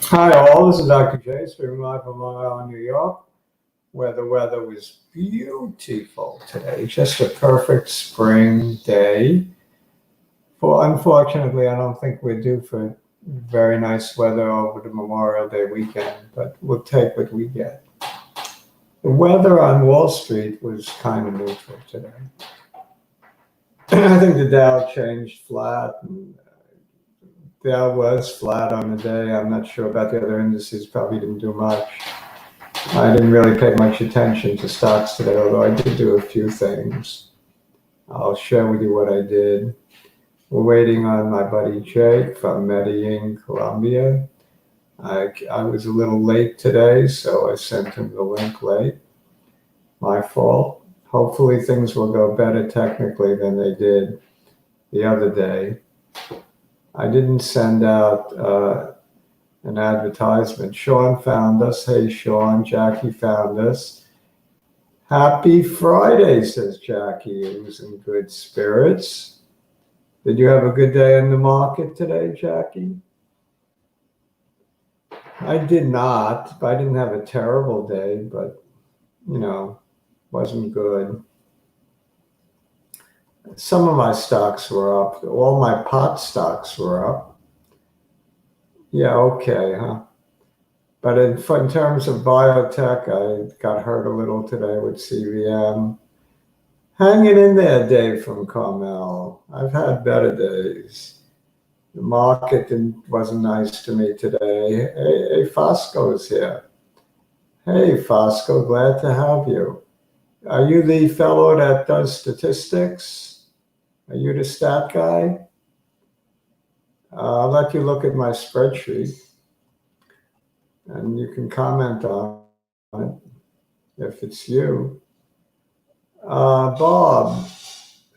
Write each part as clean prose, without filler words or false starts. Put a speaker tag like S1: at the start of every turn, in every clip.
S1: Hi all, this is Dr. J, speaking live from Long Island, New York, where the weather was beautiful today. Just a perfect spring day. Unfortunately, I don't think we're due for very nice weather over the Memorial Day weekend, but we'll take what we get. The weather on Wall Street was kind of neutral today. I think the Dow changed flat. Dow was flat on the day. I'm not sure about the other indices, probably didn't do much. I didn't really pay much attention to stocks today, although I did do a few things. I'll share with you what I did. We're waiting on my buddy Jake from Medellin, Colombia. I was a little late today, so I sent him the link late. My fault. Hopefully things will go better technically than they did the other day. I didn't send out an advertisement. Sean found us. Hey, Sean. Jackie found us. Happy Friday, says Jackie, who's in good spirits. Did you have a good day in the market today, Jackie? I did not. I didn't have a terrible day, but, wasn't good. Some of my stocks were up. All my pot stocks were up. Yeah, okay, huh? But in terms of biotech, I got hurt a little today with CVM. Hanging in there, Dave from Carmel. I've had better days. The market wasn't nice to me today. Hey, Fosco's here. Hey, Fosco, glad to have you. Are you the fellow that does statistics? Are you the stat guy? I'll let you look at my spreadsheet and you can comment on it if it's you. Bob,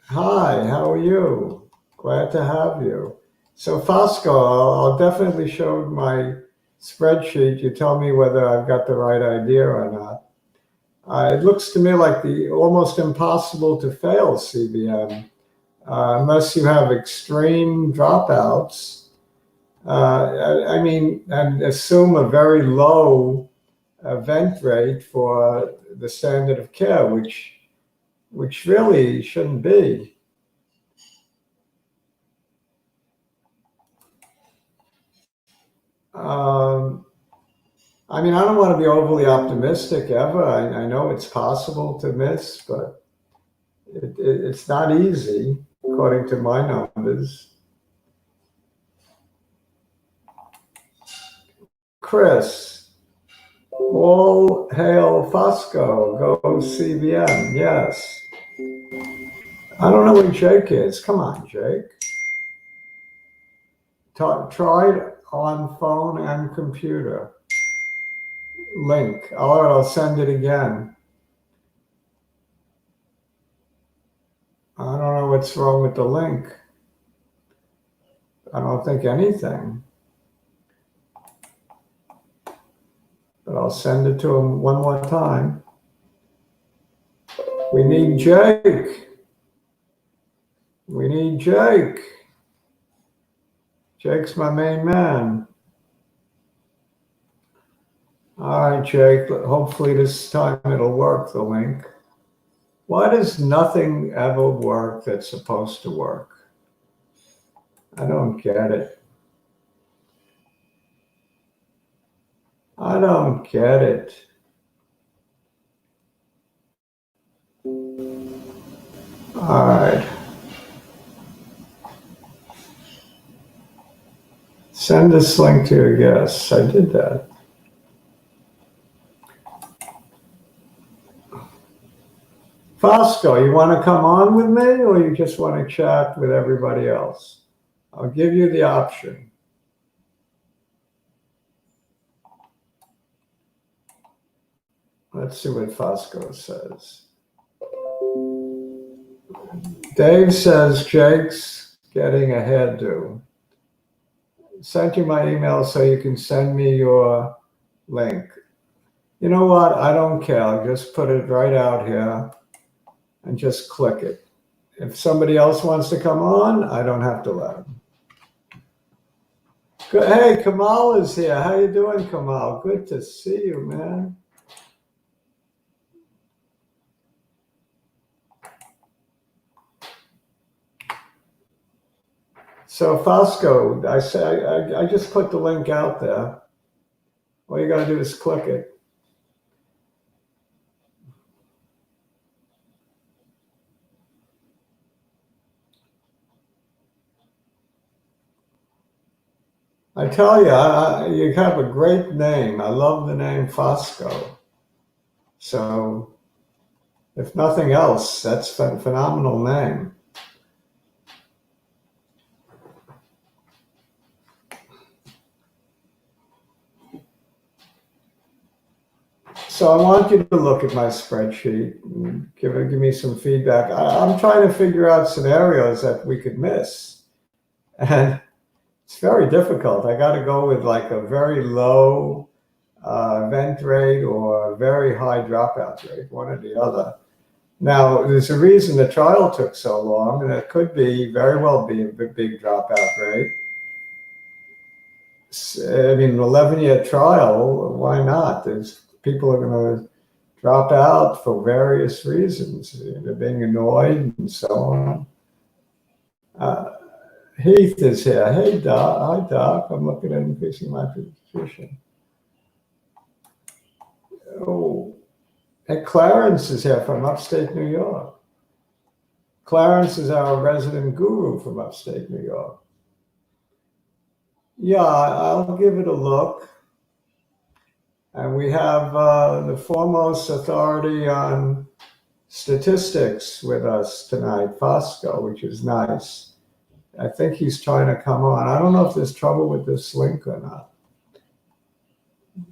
S1: hi, how are you? Glad to have you. So Fosco, I'll definitely show my spreadsheet. You tell me whether I've got the right idea or not. It looks to me like the almost impossible to fail CBM, unless you have extreme dropouts. And assume a very low event rate for the standard of care, which really shouldn't be. I don't want to be overly optimistic ever. I know it's possible to miss, but it's not easy, according to my numbers. Chris, all hail Fosco, go CBM, yes. I don't know where Jake is. Come on, Jake. Tried on phone and computer. Link. All right, I'll send it again. I don't know what's wrong with the link. I don't think anything. But I'll send it to him one more time. We need Jake. We need Jake. Jake's my main man. All right, Jake, hopefully this time it'll work, the link. Why does nothing ever work that's supposed to work? I don't get it. I don't get it. All right. Send this link to your guests. I did that. Fosco, you want to come on with me or you just want to chat with everybody else? I'll give you the option. Let's see what Fosco says. Dave says Jake's getting a hairdo. Sent you my email so you can send me your link. You know what? I don't care. I'll just put it right out here and just click it. If somebody else wants to come on, I don't have to let them. Good. Hey, Kamal is here. How you doing, Kamal? Good to see you, man. So Fosco, I just put the link out there. All you got to do is click it. I tell you, you have a great name. I love the name Fosco. So, if nothing else, that's a phenomenal name. So I want you to look at my spreadsheet and give me some feedback. I'm trying to figure out scenarios that we could miss. And it's very difficult. I got to go with like a very low event rate or a very high dropout rate, one or the other. Now, there's a reason the trial took so long, and it could very well be a big dropout rate. I mean, an 11-year trial, why not? People are going to drop out for various reasons. They're being annoyed and so on. Heath is here. Hey, Doc. Hi, Doc. I'm looking at increasing my position. Oh, and Clarence is here from upstate New York. Clarence is our resident guru from upstate New York. Yeah, I'll give it a look. And we have the foremost authority on statistics with us tonight, Fosco, which is nice. I think he's trying to come on. I don't know if there's trouble with this link or not.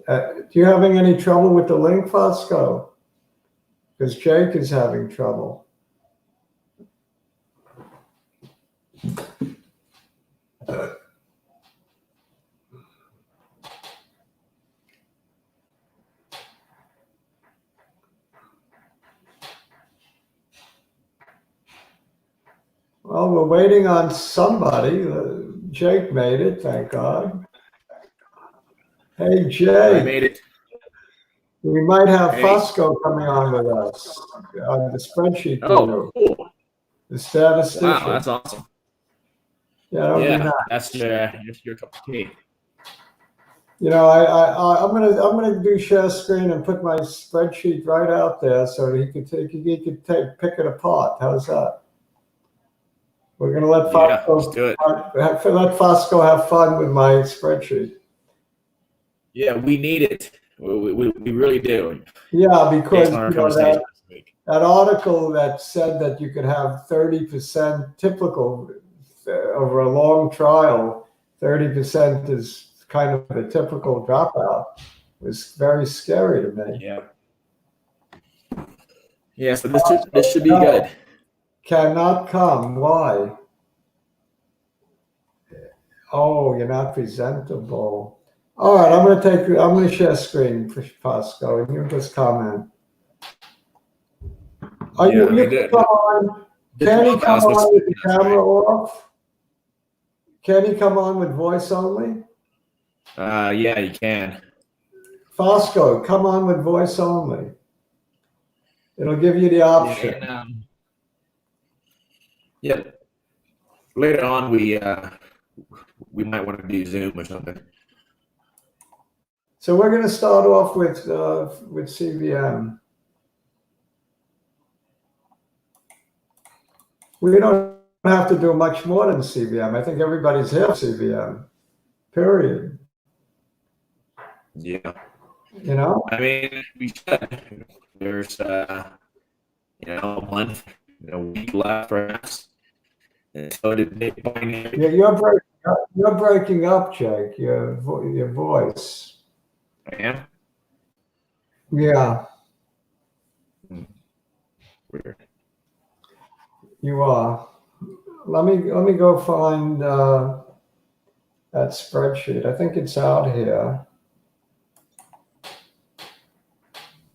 S1: Do you having any trouble with the link, Fosco? Because Jake is having trouble. Well, we're waiting on somebody. Jake made it, thank God. Hey, Jake.
S2: I made it.
S1: We might have Fosco coming on with us on the spreadsheet guru.
S2: Cool.
S1: The statistician.
S2: Wow, that's awesome.
S1: Yeah,
S2: that's your cup of tea.
S1: You know, I'm gonna do share screen and put my spreadsheet right out there so that he could pick it apart. How's that? We're gonna let
S2: Let's do it.
S1: Let Fosco have fun with my spreadsheet.
S2: Yeah, we need it. We really do.
S1: Yeah, because that article that said that you could have 30% typical over a long trial, 30% is kind of a typical dropout. It was very scary to me.
S2: Yeah, so this should be good.
S1: Cannot come. Why? Oh, you're not presentable. All right, I'm gonna share screen for Fosco, and you just comment. You can come on. Can he come on with the camera off? Can he come on with voice only?
S2: Yeah, you can.
S1: Fosco, come on with voice only. It'll give you the option.
S2: Yeah, and, later on, we might want to do Zoom or something.
S1: So we're going to start off with CVM. We don't have to do much more than CVM. I think everybody's here for CVM. Period.
S2: Yeah.
S1: You know?
S2: I mean, we should. There's a month, a week left perhaps. And so
S1: yeah, you're breaking up, Jake. Your voice.
S2: I am?
S1: Yeah.
S2: Weird.
S1: You are. Let me go find that spreadsheet. I think it's out here.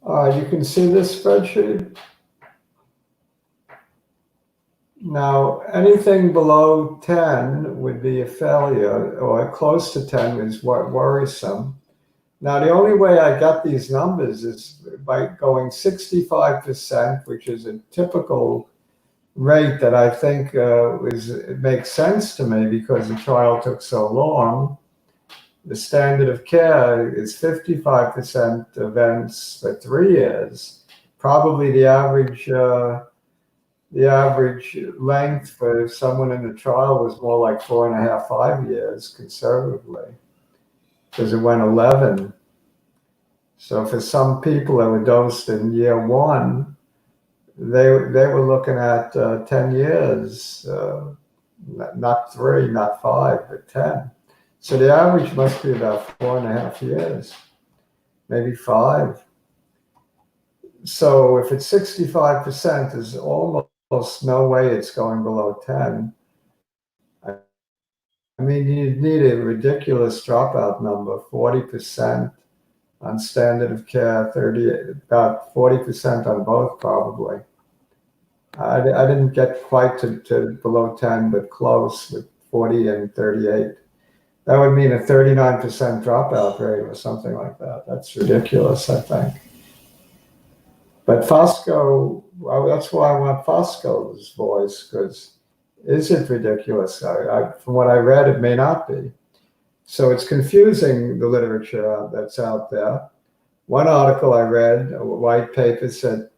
S1: You can see this spreadsheet. Now, anything below 10 would be a failure, or close to 10 is worrisome. Now, the only way I got these numbers is by going 65%, which is a typical rate that I think it makes sense to me because the trial took so long. The standard of care is 55% events for 3 years. Probably the average length for someone in the trial was more like 4.5, 5 years conservatively, because it went 11. So for some people that were dosed in year 1, they were looking at 10 years, not 3, not 5, but 10. So the average must be about 4.5 years, maybe 5. So if it's 65%, there's almost no way it's going below 10. I mean, you'd need a ridiculous dropout number, 40% on standard of care, about 40% on both probably. I didn't get quite to below 10, but close with 40 and 38. That would mean a 39% dropout rate or something like that. That's ridiculous, I think. But Fosco, well, that's why I want Fosco's voice, because is it ridiculous? From what I read, it may not be. So it's confusing, the literature that's out there. One article I read, a white paper, said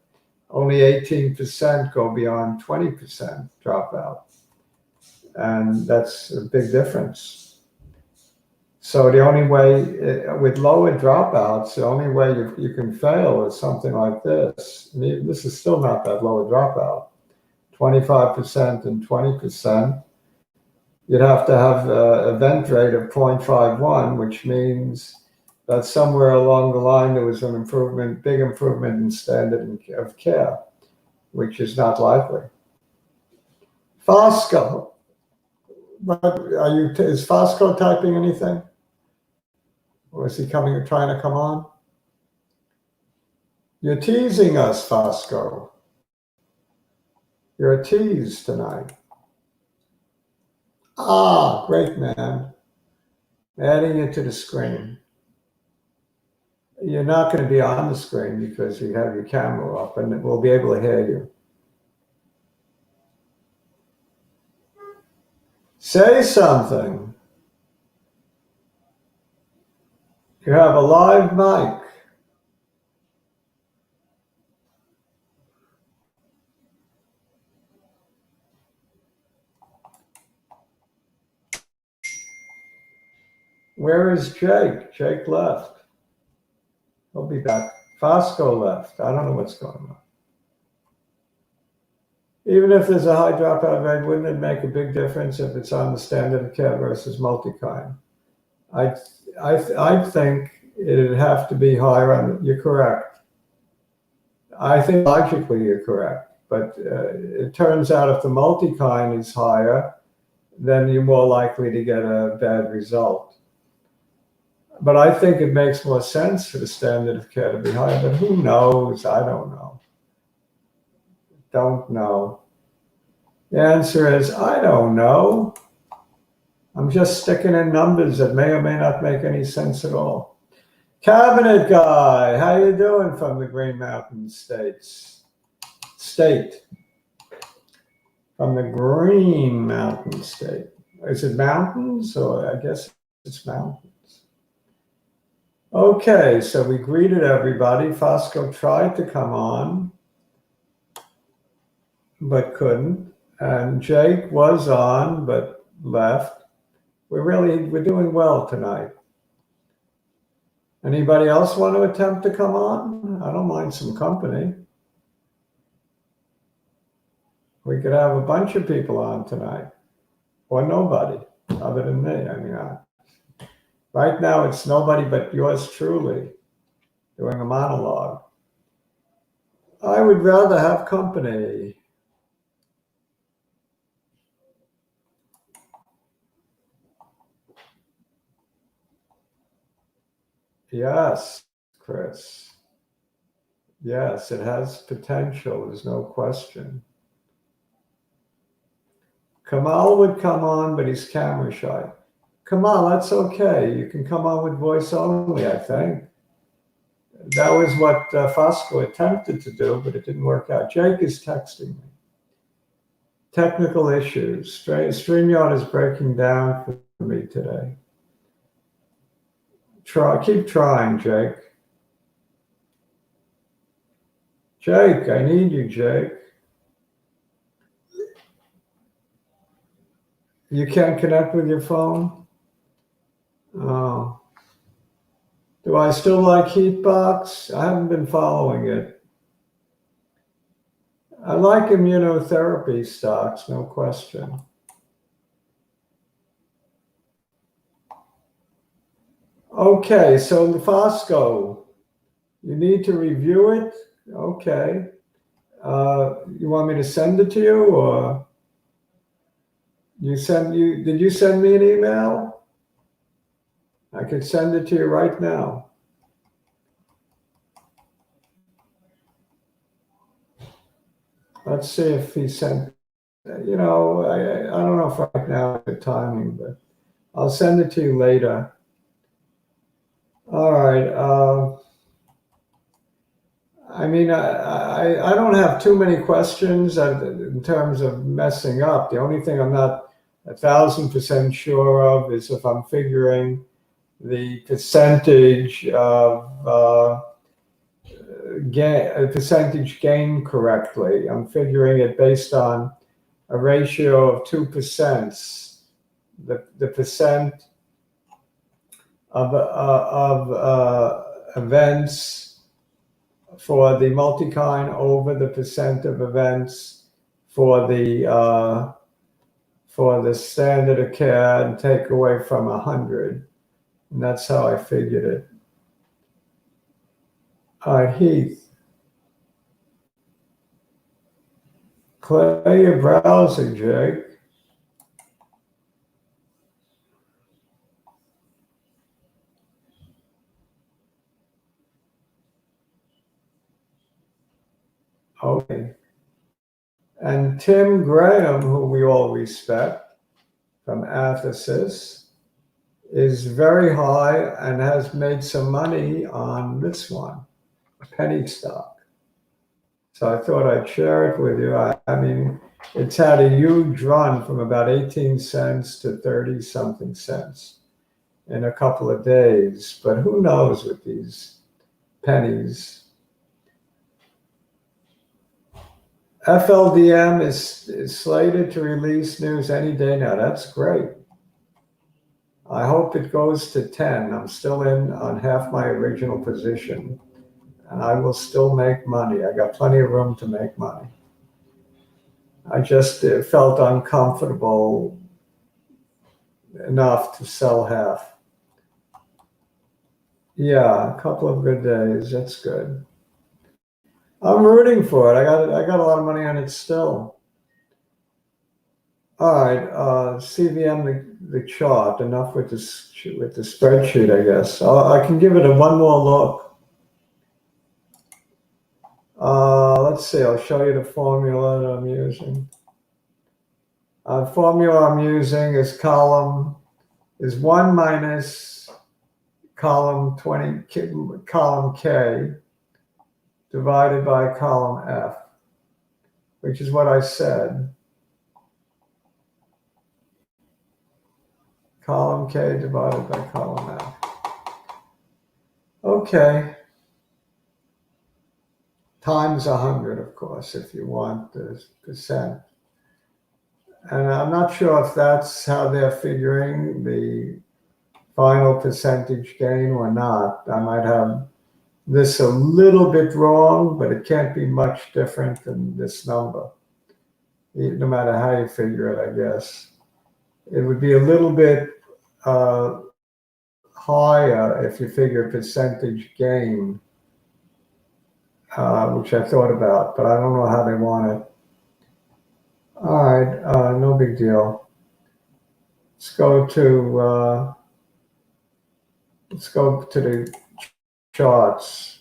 S1: only 18% go beyond 20% dropout. And that's a big difference. So the only way, with lower dropouts, the only way you can fail is something like this. I mean, this is still not that low a dropout. 25% and 20%. You'd have to have an event rate of 0.51, which means that somewhere along the line there was an improvement, big improvement in standard of care, which is not likely. Fosco, is Fosco typing anything? Or is he trying to come on? You're teasing us, Fosco. You're a tease tonight. Ah, great, man. Adding it to the screen. You're not going to be on the screen because you have your camera up and we'll be able to hear you. Say something. You have a live mic. Where is Jake? Jake left. He'll be back. Fosco left. I don't know what's going on. Even if there's a high dropout rate, wouldn't it make a big difference if it's on the standard of care versus multi-kind? I think it'd have to be higher. You're correct. I think logically you're correct. But it turns out if the multi-kind is higher, then you're more likely to get a bad result. But I think it makes more sense for the standard of care to be higher. But who knows? I don't know. Don't know. The answer is, I don't know. I'm just sticking in numbers that may or may not make any sense at all. Cabinet guy, how you doing from the Green Mountain State? From the Green Mountain State. Is it mountains? Or I guess it's mountains. Okay, so we greeted everybody. Fosco tried to come on, but couldn't. And Jake was on, but left. We're doing well tonight. Anybody else want to attempt to come on? I don't mind some company. We could have a bunch of people on tonight, or nobody other than me. I mean, right now it's nobody but yours truly doing a monologue. I would rather have company. Yes, Chris. Yes, it has potential. There's no question. Kamal would come on, but he's camera shy. Kamal, that's okay. You can come on with voice only, I think. That was what Fosco attempted to do, but it didn't work out. Jake is texting me. Technical issues. StreamYard is breaking down for me today. Keep trying, Jake. Jake, I need you, Jake. You can't connect with your phone? Oh. Do I still like Heatbox? I haven't been following it. I like immunotherapy stocks, no question. Okay, so the Fosco, you need to review it? Okay. You want me to send it to you, or did you send me an email? I could send it to you right now. Let's see if he sent, I don't know if right now the timing, but I'll send it to you later. All right. I mean, I don't have too many questions in terms of messing up. The only thing I'm not 1,000% sure of is if I'm figuring the percentage of percentage gain correctly. I'm figuring it based on a ratio of 2%. The percent of events for the multi-kind over the percent of events for the standard of care, and take away from 100. And that's how I figured it. All right, Heath. Play your browser, Jake. Okay. And Tim Graham, who we all respect from athx, is very high and has made some money on this one, a penny stock. So I thought I'd share it with you. I mean, it's had a huge run from about 18 cents to 30 something cents in a couple of days. But who knows with these pennies? FLDM is slated to release news any day now. That's great. I hope it goes to 10. I'm still in on half my original position, and I will still make money. I got plenty of room to make money. I just felt uncomfortable enough to sell half. Yeah, a couple of good days. That's good. I'm rooting for it. I got a lot of money on it still. All right, CVM the chart. Enough with the spreadsheet, I guess. I can give it one more look. Let's see. I'll show you the formula that I'm using. Formula I'm using is column 1 minus column K divided by column F, which is what I said. Column K divided by column F. Okay. Times 100, of course, if you want the percent. And I'm not sure if that's how they're figuring the final percentage gain or not. I might have this a little bit wrong, but it can't be much different than this number, no matter how you figure it, I guess. It would be a little bit higher if you figure percentage gain, which I thought about, but I don't know how they want it. All right, no big deal. Let's go to the charts.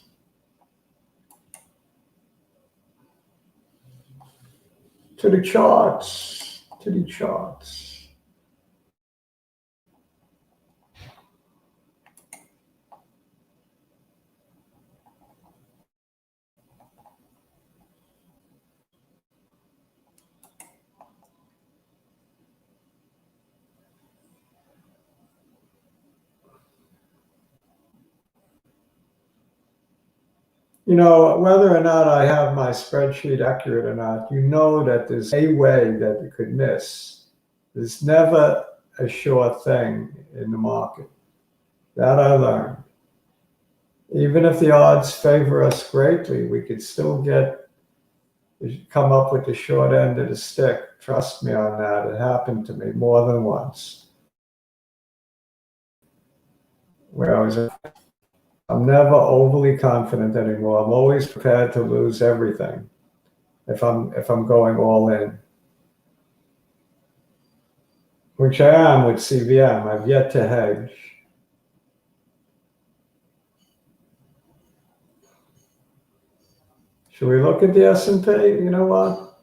S1: To the charts. to the charts. You know, whether or not I have my spreadsheet accurate or not, you know that there's a way that it could miss. There's never a sure thing in the market. That I learned. Even if the odds favor us greatly, we could still come up with the short end of the stick. Trust me on that. It happened to me more than once. Where I'm never overly confident anymore. I'm always prepared to lose everything if I'm going all in, which I am with CVM. I've yet to hedge. Should we look at the S&P? You know what?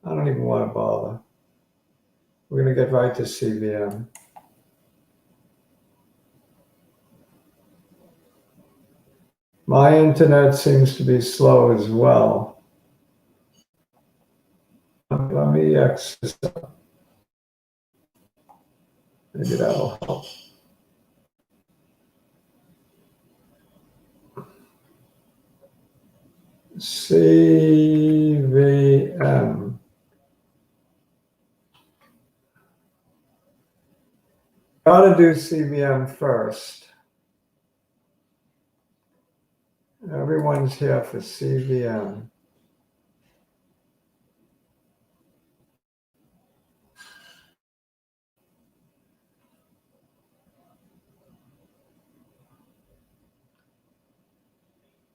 S1: I don't even want to bother. We're going to get right to CVM. My internet seems to be slow as well. Let me X this up. Maybe that'll help. CVM. Gotta do CVM first. Everyone's here for CVM.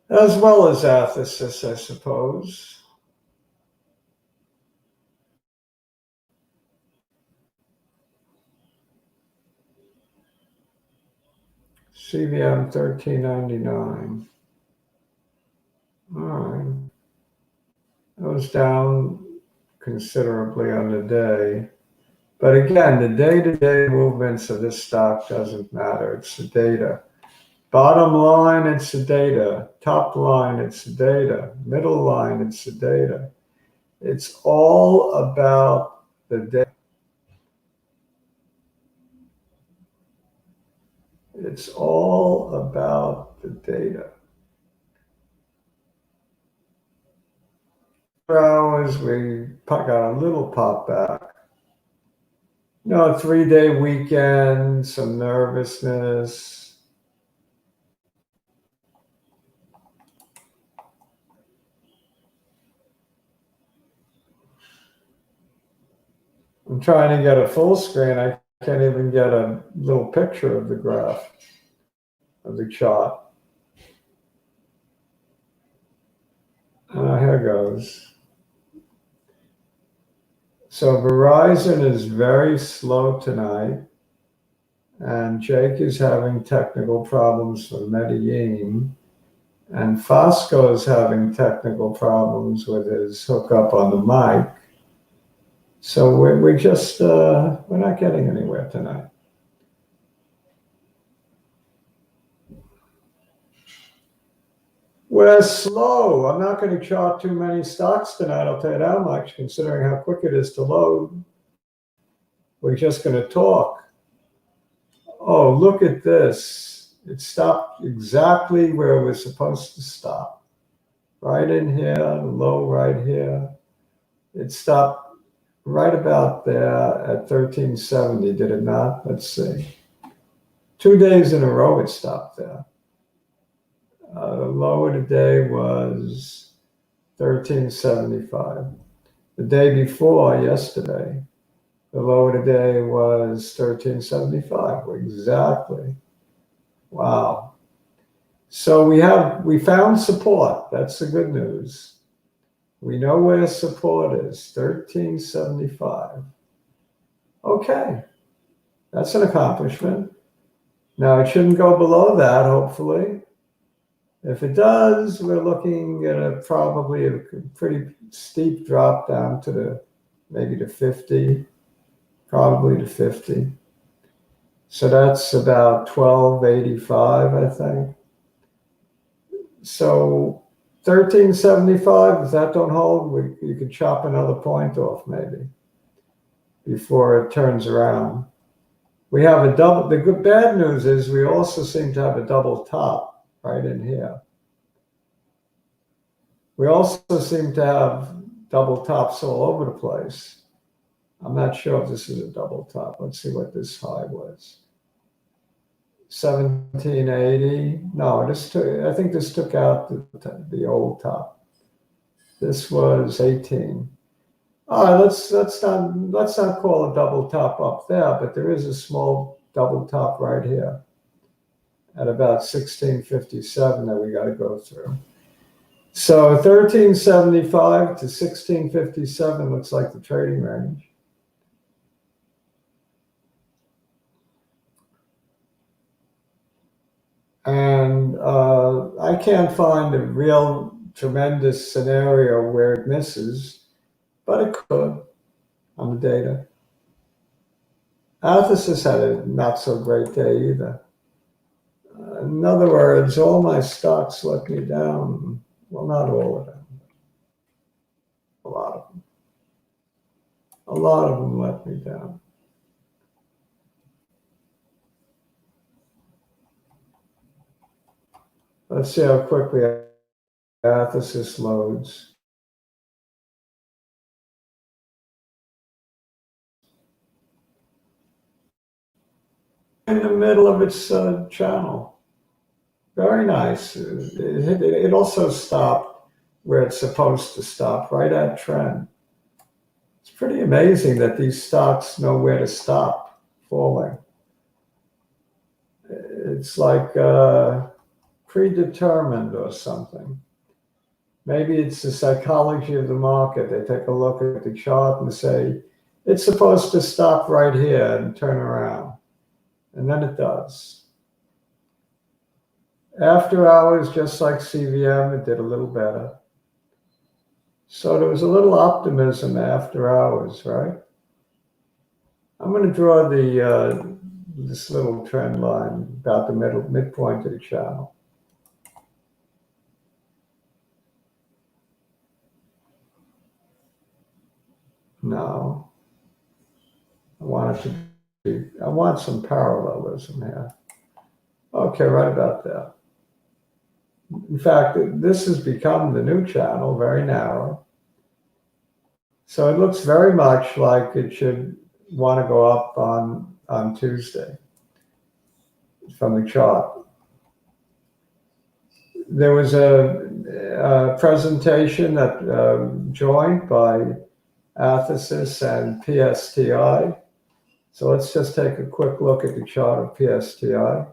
S1: As well as athx, I suppose. CVM 1399. All right. It was down considerably on the day. But again, the day-to-day movements of this stock doesn't matter. It's the data. Bottom line, it's the data. Top line, it's the data. Middle line, it's the data. It's all about the data. It's all about the data. 4 hours, we got a little pop back. No, 3-day weekend, some nervousness. I'm trying to get a full screen. I can't even get a little picture of the graph, of the chart. Here goes. So Verizon is very slow tonight, and Jake is having technical problems for Medellin, and Fosco is having technical problems with his hookup on the mic. So we're just, we're not getting anywhere tonight. We're slow. I'm not going to chart too many stocks tonight, I'll tell you that much, considering how quick it is to load. We're just going to talk. Oh, look at this. It stopped exactly where it was supposed to stop. Right in here, low right here. It stopped right about there at 1370, did it not? Let's see. 2 days in a row it stopped there. The low of the day was 1375. The day before, yesterday, the low of the day was 1375. Exactly. Wow. So we found support. That's the good news. We know where support is, 1375. Okay, that's an accomplishment. Now it shouldn't go below that, hopefully. If it does, we're looking at probably a pretty steep drop down to the maybe to 50, probably to 50. So that's about 1285, I think. So 1375, if that don't hold, you could chop another point off maybe before it turns around. We have a double, the good bad news is we also seem to have a double top right in here. We also seem to have double tops all over the place. I'm not sure if this is a double top. Let's see what this high was. 1780. No, I think this took out the old top. This was 18. Let's not call a double top up there, but there is a small double top right here at about 1657 that we got to go through. So 1375 to 1657 looks like the trading range. And I can't find a real tremendous scenario where it misses, but it could on the data. athx had a not so great day either. In other words, all my stocks let me down. Well, not all of them. A lot of them. A lot of them let me down. Let's see how quickly athx loads. In the middle of its channel. Very nice. It also stopped where it's supposed to stop, right at trend. It's pretty amazing that these stocks know where to stop falling. It's like predetermined or something. Maybe it's the psychology of the market. They take a look at the chart and say, it's supposed to stop right here and turn around. And then it does. After hours, just like CVM, it did a little better. So there was a little optimism after hours, right? I'm going to draw this little trend line about the midpoint of the channel. No, I want some parallelism here. Okay, right about that. In fact, this has become the new channel, very narrow. So it looks very much like it should want to go up on Tuesday from the chart. There was a presentation that joined by athx and psti. So let's just take a quick look at the chart of psti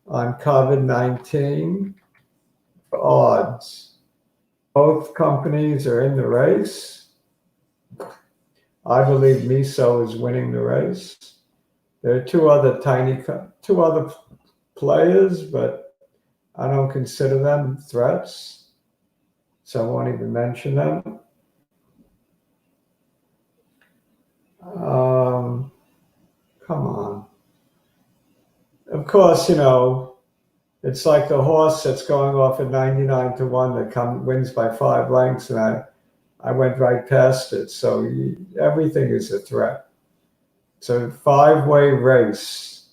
S1: on COVID-19 odds. Both companies are in the race. I believe MISO is winning the race. There are two other players, but I don't consider them threats, so I won't even mention them. Come on. Of course, it's like the horse that's going off at 99 to 1 that wins by 5 lengths, and I went right past it. So everything is a threat. It's a 5-way race.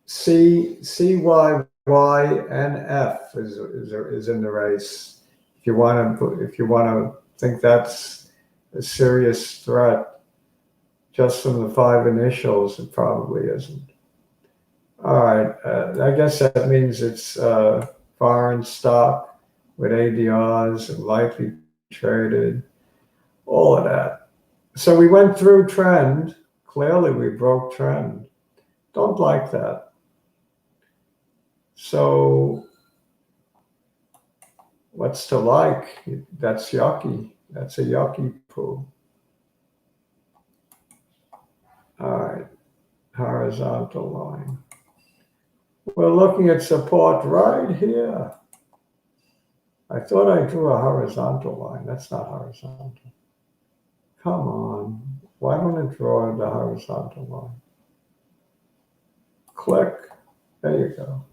S1: C, Y, and F is in the race. If you want to think that's a serious threat, just from the 5 initials, it probably isn't. All right, I guess that means it's foreign stock with ADRs and likely traded, all of that. So we went through trend. Clearly, we broke trend. Don't like that. So what's to like? That's yucky. That's a yucky poo. All right, horizontal line. We're looking at support right here. I thought I drew a horizontal line. That's not horizontal. Come on. Why don't it draw the horizontal line? Click. There you go.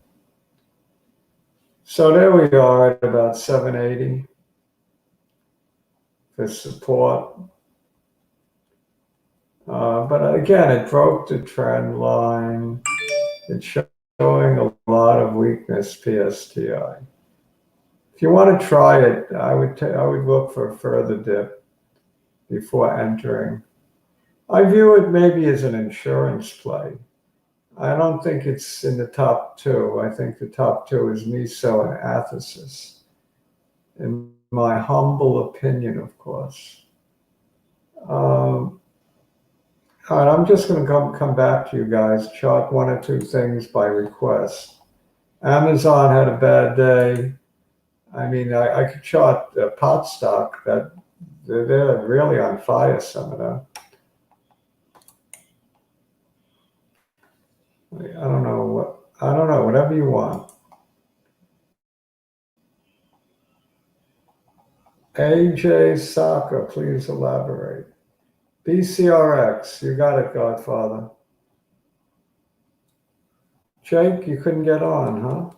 S1: So there we are at about 780 for support. But again, it broke the trend line. It's showing a lot of weakness, psti. If you want to try it, I would look for a further dip before entering. I view it maybe as an insurance play. I don't think it's in the top two. I think the top two is meso and athx, in my humble opinion, of course. All right, I'm just going to come back to you guys, chart one or two things by request. Amazon had a bad day. I mean, I could chart pot stock that they're really on fire, some of them. I don't know, whatever you want. AJ Soccer, please elaborate. BCRX, you got it, Godfather. Jake, you couldn't get on, huh?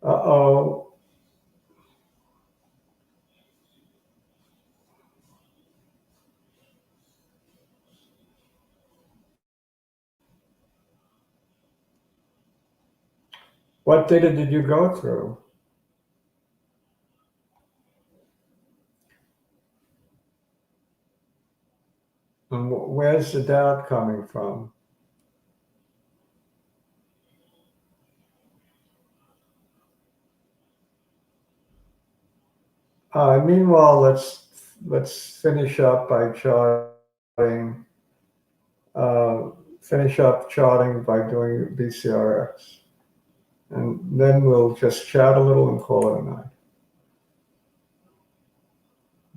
S1: Uh-oh. What data did you go through? And where's the doubt coming from? Meanwhile, let's finish up by charting. Finish up charting by doing BCRX, and then we'll just chat a little and call it a night.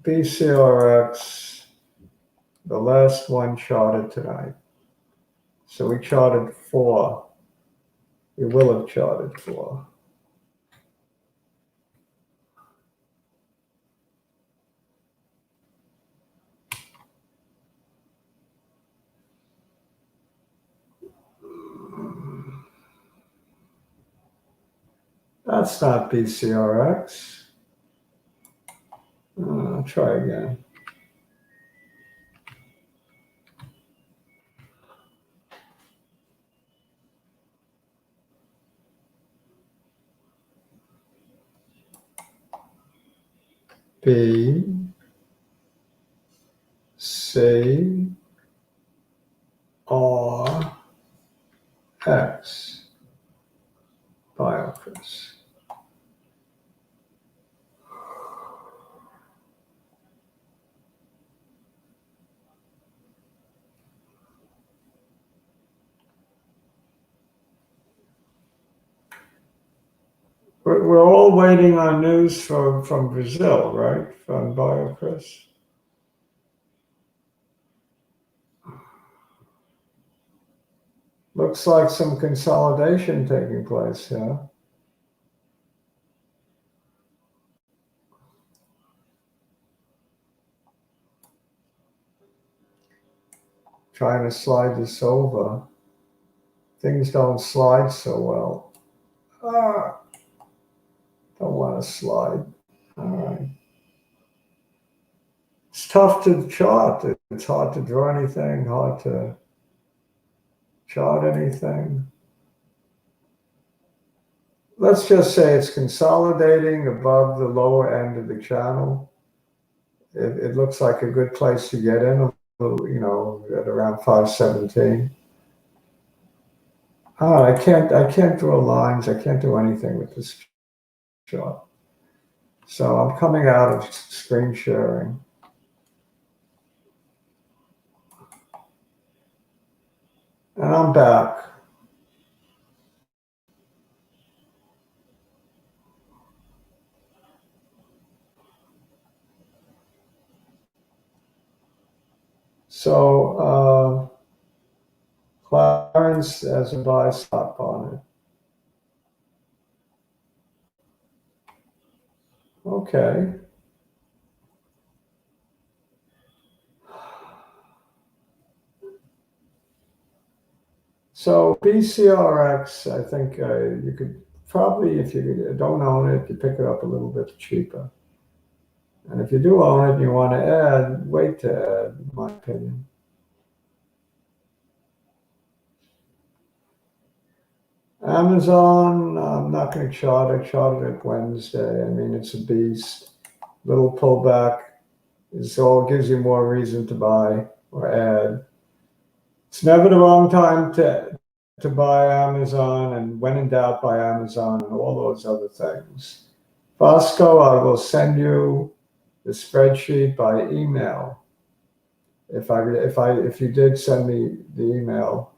S1: BCRX, the last one charted tonight. So we charted 4. We will have charted 4. That's not BCRX. I'll try again. B C R X bcrx. We're all waiting on news from Brazil, right? From bcrx. Looks like some consolidation taking place, yeah. Trying to slide this over. Things don't slide so well. Don't want to slide. All right. It's tough to chart. It's hard to draw anything, hard to chart anything. Let's just say it's consolidating above the lower end of the channel. It looks like a good place to get in, at around 517. I can't draw lines. I can't do anything with this chart. So I'm coming out of screen sharing. And I'm back. So Clarence has a buy stop on Okay. So bcrx, I think you could probably, if you don't own it, you pick it up a little bit cheaper. And if you do own it and you want to add, wait to add, in my opinion. Amazon, I'm not going to chart it. Charted it Wednesday. I mean, it's a beast. Little pullback. It all gives you more reason to buy or add. It's never the wrong time to buy Amazon, and when in doubt, buy Amazon and all those other things. Bosco, I will send you the spreadsheet by email. If you did send me the email,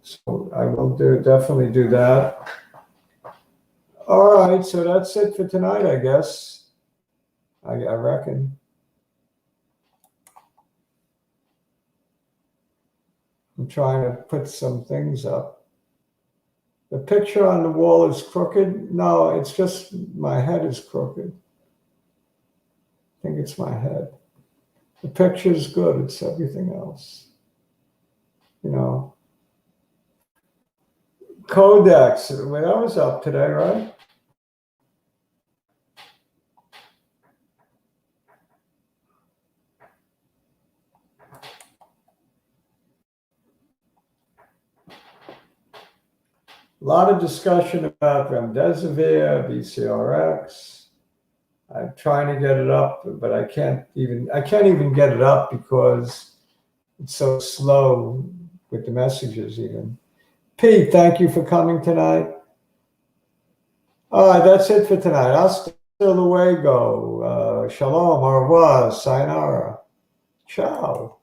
S1: so I will definitely do that. All right, so that's it for tonight, I guess. I reckon. I'm trying to put some things up. The picture on the wall is crooked. No, it's just my head is crooked. I think it's my head. The picture is good. It's everything else. You know. Codex. Well, that was up today, right? A lot of discussion about remdesivir, bcrx. I'm trying to get it up, but I can't even get it up because it's so slow with the messages even. Pete, thank you for coming tonight. All right, that's it for tonight. Hasta luego. Shalom, au revoir, sayonara. Ciao.